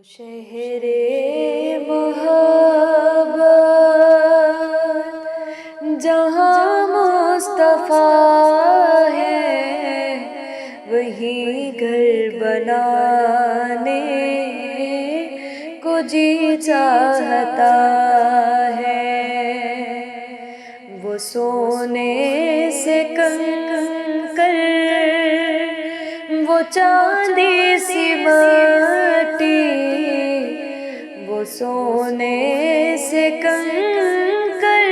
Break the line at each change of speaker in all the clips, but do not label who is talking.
شہر محبت جہاں مصطفیٰ ہے، وہی گھر بنانے کو جی چاہتا ہے۔ وہ سونے سے کنکر، وہ چاندی سی مٹی، وہ سونے سے کنکر،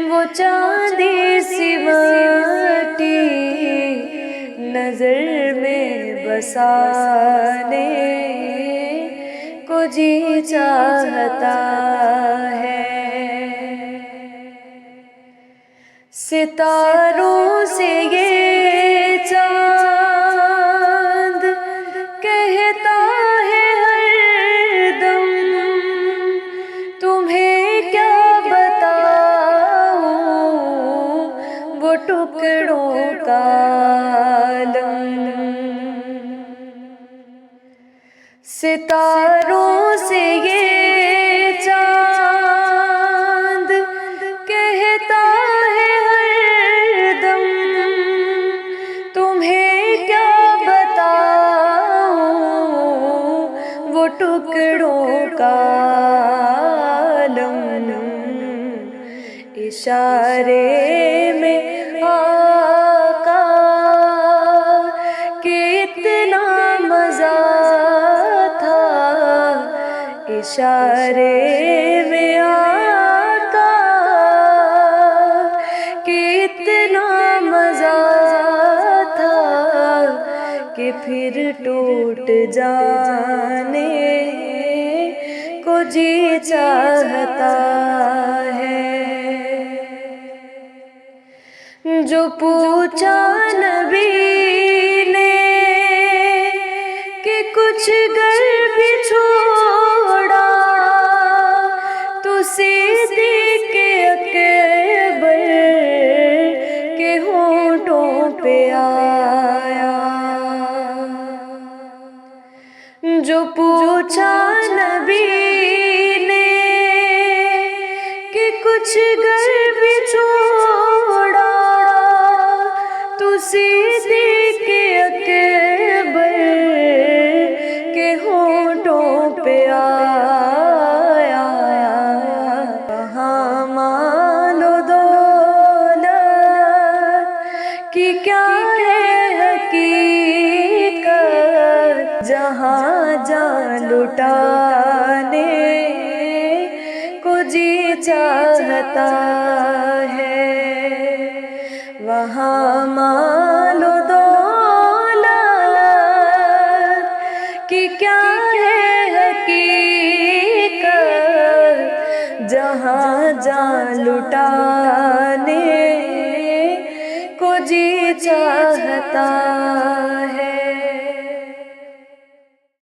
وہ چاندی سی مٹی، نظر میں بسانے کو جی چاہتا ہے۔ ستاروں سے یہ چاند کہتا ہے ہر دم، تمہیں کیا بتاؤں وہ ٹکڑوں کا عالم۔ ستاروں سے یہ چاند کہتا ہے ہر دم، تمہیں کیا بتاؤں وہ ٹکڑوں کا عالم۔ اشارے میں آقا کہ اتنا مزہ تھا، اشارے میں آقا کہ اتنا مزہ تھا کہ پھر ٹوٹ جانے کو جی چاہتا ہے۔ جو پوچھا نبی نے کہ کچھ گر بھی چھوڑا، تو صدیق اکبر کے ہونٹوں پہ آیا۔ جو پوچھا نبی نے کہ کچھ گر بھی چھوڑا، تو صدیق اکبر کے ہونٹوں پہ آیا۔ کہاں مال و دولت کی کیا ہے حقیقت، جہاں جان لٹانے کو جی چاہتا ہے، وہاں مال و دولت کی کیا ہے حقیقت، جہاں جان لٹانے کو جی چاہتا